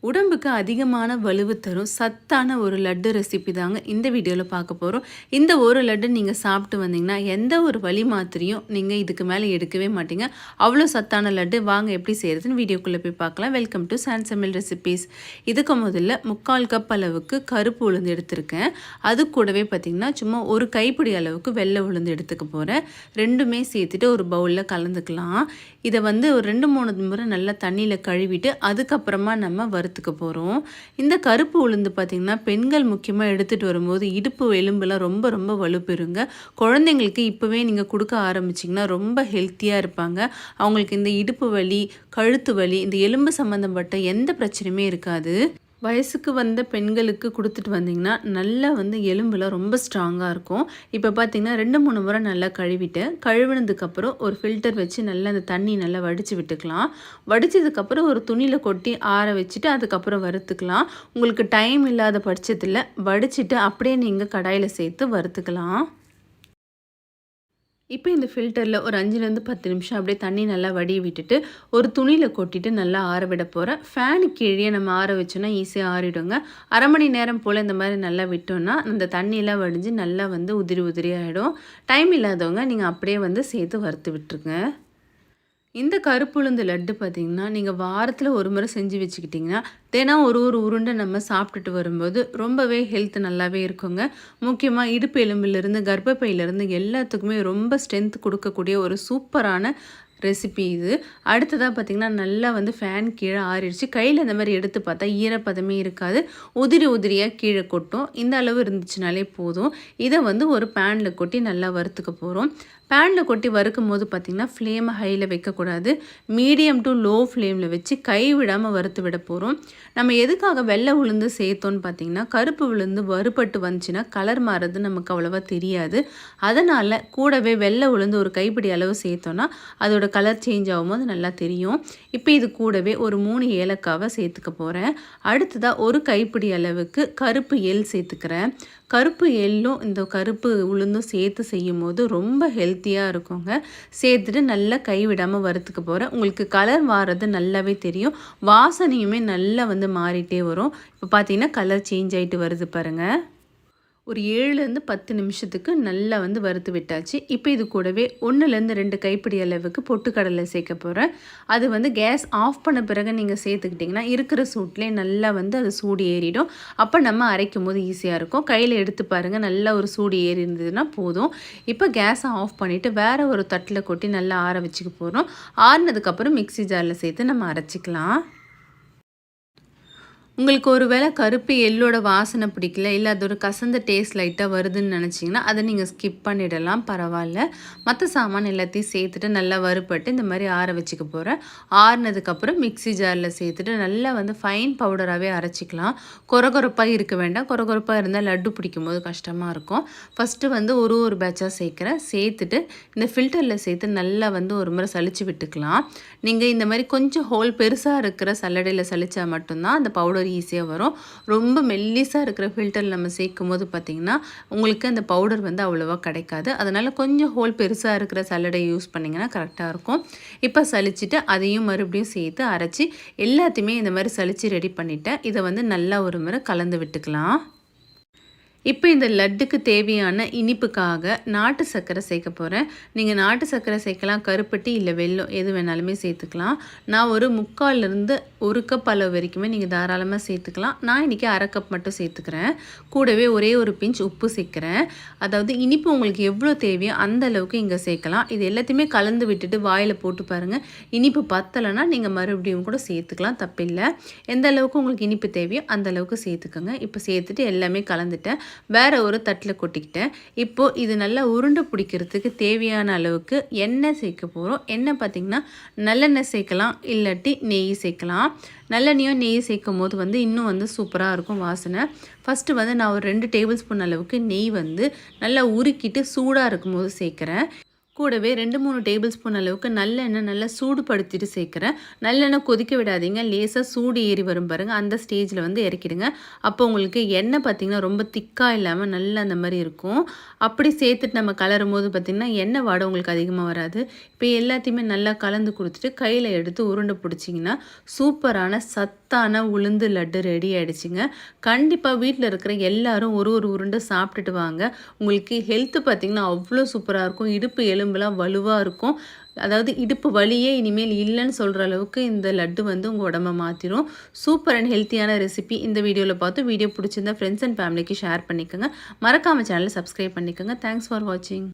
உடம்புக்கு அதிகமான வலுவு தரும் சத்தான ஒரு லட்டு ரெசிபி தாங்க இந்த வீடியோவில் பார்க்க போகிறோம். இந்த ஒரு லட்டு நீங்கள் சாப்பிட்டு வந்தீங்கன்னா எந்த ஒரு வலி மாத்திரையும் நீங்கள் இதுக்கு மேலே எடுக்கவே மாட்டீங்க. அவ்வளோ சத்தான லட்டு. வாங்க எப்படி செய்கிறதுன்னு வீடியோக்குள்ளே போய் பார்க்கலாம். வெல்கம் டு சான் சமையல் ரெசிபீஸ். இதுக்கு முதல்ல 3/4 கப் அளவுக்கு கருப்பு உளுந்து எடுத்திருக்கேன். அது கூடவே பார்த்திங்கன்னா சும்மா ஒரு கைப்பிடி அளவுக்கு வெள்ளை உளுந்து எடுத்துக்க போகிறேன். ரெண்டுமே சேர்த்துட்டு ஒரு பவுலில் கலந்துக்கலாம். இதை ஒரு 2-3 முறை நல்லா தண்ணியில் கழுவிட்டு அதுக்கப்புறமா நம்ம வறுத்துக்க போகிறோம். இந்த கருப்பு உளுந்து பார்த்திங்கன்னா பெண்கள் முக்கியமாக எடுத்துகிட்டு வரும்போது இடுப்பு எலும்புலாம் ரொம்ப ரொம்ப வலுப்பெறுங்க. குழந்தைங்களுக்கு இப்போவே நீங்கள் கொடுக்க ஆரம்பிச்சிங்கன்னா ரொம்ப ஹெல்த்தியாக இருப்பாங்க. அவங்களுக்கு இந்த இடுப்பு வலி, கழுத்து வலி, இந்த எலும்பு சம்மந்தப்பட்ட எந்த பிரச்சனையுமே இருக்காது. வயசுக்கு வந்த பெண்களுக்கு கொடுத்துட்டு வந்திங்கன்னா நல்லா எலும்புலாம் ரொம்ப ஸ்ட்ராங்காக இருக்கும். இப்போ பார்த்திங்கன்னா 2-3 முறை நல்லா கழுவிட்டேன். கழுவினதுக்கப்புறம் ஒரு ஃபில்டர் வச்சு நல்லா அந்த தண்ணி நல்லா வடித்து விட்டுக்கலாம். வடித்ததுக்கப்புறம் ஒரு துணியில் கொட்டி ஆற வச்சுட்டு அதுக்கப்புறம் வறுத்துக்கலாம். உங்களுக்கு டைம் இல்லாத பட்சத்தில் வடிச்சிட்டு அப்படியே நீங்கள் கடாயில் சேர்த்து வறுத்துக்கலாம். இப்போ இந்த ஃபில்டரில் ஒரு 5-10 நிமிஷம் அப்படியே தண்ணி நல்லா வடிய விட்டுட்டு ஒரு துணியில் கொட்டிட்டு நல்லா ஆற விட போகிறேன். ஃபேனு கீழே நம்ம ஆற வச்சோன்னா ஈஸியாக ஆறிடுங்க. அரை மணி நேரம் போல் இந்த மாதிரி நல்லா விட்டோன்னா அந்த தண்ணியெலாம் வடிஞ்சு நல்லா உதிரி உதிரி ஆகிடும். டைம் இல்லாதவங்க நீங்கள் அப்படியே சேர்த்து வறுத்து விட்டுருங்க. இந்த கருப்புளுந்து லட்டு பார்த்திங்கன்னா நீங்கள் வாரத்தில் ஒரு முறை செஞ்சு வச்சுக்கிட்டிங்கன்னா தினம் ஒரு உருண்டை நம்ம சாப்பிட்டுட்டு வரும்போது ரொம்பவே ஹெல்த் நல்லாவே இருக்குங்க. முக்கியமாக இடுப்பு எலும்பிலிருந்து கர்ப்பப்பையிலேருந்து எல்லாத்துக்குமே ரொம்ப ஸ்ட்ரென்த் கொடுக்கக்கூடிய ஒரு சூப்பரான ரெசிபி இது. அடுத்ததாக பார்த்திங்கன்னா நல்லா ஃபேன் கீழே ஆறிடுச்சு. கையில் இந்த மாதிரி எடுத்து பார்த்தா ஈரப்பதமே இருக்காது, உதிரி உதிரியாக கீழே கொட்டும். இந்த அளவு இருந்துச்சுனாலே போதும். இதை ஒரு பேனில் கொட்டி நல்லா வறுத்துக்க போகிறோம். பேனில் கொட்டி வறுக்கும் போது பார்த்திங்கன்னா ஃப்ளேமை ஹையில் வைக்கக்கூடாது. மீடியம் டு லோ ஃப்ளேமில் வச்சு கை விடாமல் வறுத்து விட போகிறோம். நம்ம எதுக்காக வெள்ளை உளுந்து சேர்த்தோன்னு பார்த்திங்கன்னா கருப்பு உளுந்து வறுபட்டு வந்துச்சுன்னா கலர் மாறுறது நமக்கு அவ்வளோவா தெரியாது. அதனால் கூடவே வெள்ளை உளுந்து ஒரு கைப்பிடி அளவு சேர்த்தோன்னா அதோட கலர் சேஞ்ச் ஆகும்போது நல்லா தெரியும். இப்போ இது கூடவே ஒரு 3 ஏலக்காவை சேர்த்துக்க போகிறேன். அடுத்ததாக ஒரு கைப்பிடி அளவுக்கு கருப்பு எள் சேர்த்துக்கிறேன். கருப்பு எள்ளும் இந்த கருப்பு உளுந்தும் சேர்த்து செய்யும் போது ரொம்ப ஹெல்த்தியாக இருக்குங்க. சேர்த்துட்டு நல்லா கைவிடாமல் வறுத்துக்க போகிறேன். உங்களுக்கு கலர் மாறுறது நல்லாவே தெரியும். வாசனையுமே நல்லா மாறிட்டே வரும். இப்போ பார்த்தீங்கன்னா கலர் சேஞ்ச் ஆகிட்டு வருது பாருங்கள். ஒரு 7-10 நிமிஷத்துக்கு நல்லா வறுத்து விட்டாச்சு. இப்போ இது கூடவே 1-2 கைப்பிடி அளவுக்கு பொட்டுக்கடலை சேர்க்க போகிறேன். அது கேஸ் ஆஃப் பண்ண பிறகு நீங்கள் சேர்த்துக்கிட்டிங்கன்னா இருக்கிற சூட்லேயே நல்லா அது சூடு ஏறிடும். அப்போ நம்ம அரைக்கும் போது ஈஸியாக இருக்கும். கையில் எடுத்து பாருங்கள், நல்லா ஒரு சூடு ஏறி இருந்ததுன்னா போதும். இப்போ கேஸை ஆஃப் பண்ணிவிட்டு வேறு ஒரு தட்டில் கொட்டி நல்லா ஆற வச்சுக்க போகிறோம். ஆறினதுக்கப்புறம் மிக்ஸி ஜாரில் சேர்த்து நம்ம அரைச்சிக்கலாம். உங்களுக்கு ஒரு வேளை கருப்பு எள்ளோட வாசனை பிடிக்கல, இல்லை அதோட கசந்த டேஸ்ட் லைட்டாக வருதுன்னு நினச்சிங்கன்னா அதை நீங்கள் ஸ்கிப் பண்ணிடலாம், பரவாயில்ல. மற்ற சாமான் எல்லாத்தையும் சேர்த்துட்டு நல்லா வறுபட்டு இந்த மாதிரி ஆற வச்சுக்க போகிறேன். ஆறினதுக்கப்புறம் மிக்ஸி ஜாரில் சேர்த்துட்டு நல்லா ஃபைன் பவுடராகவே அரைச்சிக்கலாம். கொரகொரப்பாக இருக்க வேண்டாம். கொரகொரப்பாக இருந்தால் லட்டு பிடிக்கும் போது கஷ்டமாக இருக்கும். ஃபஸ்ட்டு ஒரு பேட்சாக சேர்க்குறேன். சேர்த்துட்டு இந்த ஃபில்டரில் சேர்த்து நல்லா ஒரு முறை சலிச்சு விட்டுக்கலாம். நீங்கள் இந்த மாதிரி கொஞ்சம் ஹோல் பெருசாக இருக்கிற சல்லடையில் சலிச்சா மட்டும்தான் அந்த பவுடர் ஈஸியாக வரும். ரொம்ப மெல்லிஸாக இருக்கிற ஃபில்டரில் நம்ம சேர்க்கும் போது பார்த்திங்கன்னா உங்களுக்கு அந்த பவுடர் அவ்வளோவா கிடைக்காது. அதனால் கொஞ்சம் ஹோல் பெருசாக இருக்கிற சல்லடை யூஸ் பண்ணிங்கன்னா கரெக்டாக இருக்கும். இப்போ சலிச்சுட்டு அதையும் மறுபடியும் சேர்த்து அரைச்சி எல்லாத்தையுமே இந்த மாதிரி சலித்து ரெடி பண்ணிவிட்டேன். இதை நல்லா ஒரு முறை கலந்து விட்டுக்கலாம். இப்போ இந்த லட்டுக்கு தேவையான இனிப்புக்காக நாட்டு சர்க்கரை சேர்க்க போகிறேன். நீங்கள் நாட்டு சர்க்கரை சேர்க்கலாம், கருப்பட்டி இல்லை வெல்லம் எது வேணாலுமே சேர்த்துக்கலாம். நான் ஒரு 3/4-1 கப் அளவு வரைக்குமே நீங்கள் தாராளமாக சேர்த்துக்கலாம். நான் இன்றைக்கி 1/2 கப் மட்டும் சேர்த்துக்கிறேன். கூடவே ஒரே ஒரு பிஞ்ச் உப்பு சேர்க்குறேன். அதாவது இனிப்பு உங்களுக்கு எவ்வளோ தேவையோ அந்த அளவுக்கு இங்கே சேர்க்கலாம். இது எல்லாத்தையுமே கலந்து விட்டுட்டு வாயில் போட்டு பாருங்கள். இனிப்பு பத்தலைன்னா நீங்கள் மறுபடியும் கூட சேர்த்துக்கலாம், தப்பில்லை. எந்த அளவுக்கு உங்களுக்கு இனிப்பு தேவையோ அந்த அளவுக்கு சேர்த்துக்கோங்க. இப்போ சேர்த்துட்டு எல்லாமே கலந்துட்டேன். வேறு ஒரு தட்டில் கொட்டிக்கிட்டேன். இப்போது இது நல்லா உருண்டை பிடிக்கிறதுக்கு தேவையான அளவுக்கு எண்ணெய் சேர்க்க போகிறோம். எண்ணெய் பார்த்திங்கன்னா நல்லெண்ணெய் சேர்க்கலாம், இல்லாட்டி நெய் சேர்க்கலாம். நல்லெண்ணெயும் நெய் சேர்க்கும் போது இன்னும் சூப்பராக இருக்கும் வாசனை. ஃபஸ்ட்டு நான் ஒரு 2 டேபிள் ஸ்பூன் அளவுக்கு நெய் நல்லா உருக்கிட்டு சூடாக இருக்கும்போது சேர்க்குறேன். கூடவே 2, 3 டேபிள் ஸ்பூன் அளவுக்கு நல்லெண்ணெய் நல்லா சூடுபடுத்திட்டு சேர்க்குறேன். நல்லெண்ணெய் கொதிக்க விடாதீங்க. லேசாக சூடு ஏறி வரும் பாருங்க. அந்த ஸ்டேஜில் வந்து இறக்கிடுங்க. அப்போ உங்களுக்கு எண்ணெய் பார்த்திங்கன்னா ரொம்ப திக்காக இல்லாமல் நல்லா அந்த மாதிரி இருக்கும். அப்படி சேர்த்துட்டு நம்ம கலரும் போது பார்த்திங்கன்னா எண்ணெய் வாடை உங்களுக்கு அதிகமாக வராது. இப்போ எல்லாத்தையுமே நல்லா கலந்து கொடுத்துட்டு கையில் எடுத்து உருண்டை பிடிச்சிங்கன்னா சூப்பரான சத்தான உளுந்து லட்டு ரெடி ஆகிடுச்சிங்க. கண்டிப்பாக வீட்டில் இருக்கிற எல்லாரும் ஒரு உருண்டை சாப்பிட்டுட்டு வாங்க. உங்களுக்கு ஹெல்த்து பார்த்திங்கன்னா அவ்வளோ சூப்பராக இருக்கும். இடுப்பு எலும்புலாம் வலுவாக இருக்கும். அதாவது இடுப்பு வலியே இனிமேல் இல்லைன்னு சொல்கிற அளவுக்கு இந்த லட்டு வந்து உங்கள் உடம்பை மாற்றிடும். சூப்பர் அண்ட் ஹெல்த்தியான ரெசிபி இந்த வீடியோவில் பார்த்து வீடியோ பிடிச்சிருந்தா ஃப்ரெண்ட்ஸ் அண்ட் ஃபேமிலிக்கு ஷேர் பண்ணிக்கோங்க. மறக்காமல் சேனலை சப்ஸ்கிரைப் பண்ணிக்கோங்க. தேங்க்ஸ் ஃபார் வாட்சிங்.